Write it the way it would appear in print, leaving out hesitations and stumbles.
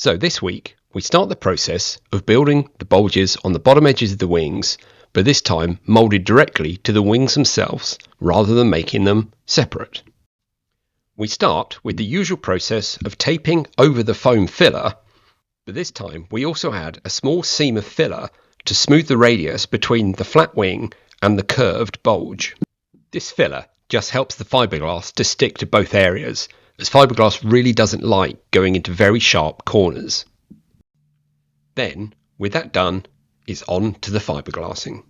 So this week we start the process of building the bulges on the bottom edges of the wings, but this time moulded directly to the wings themselves rather than making them separate. We start with the usual process of taping over the foam filler, but this time we also add a small seam of filler to smooth the radius between the flat wing and the curved bulge. This filler just helps the fiberglass to stick to both areas, as fiberglass really doesn't like going into very sharp corners. Then, with that done, it's on to the fiberglassing.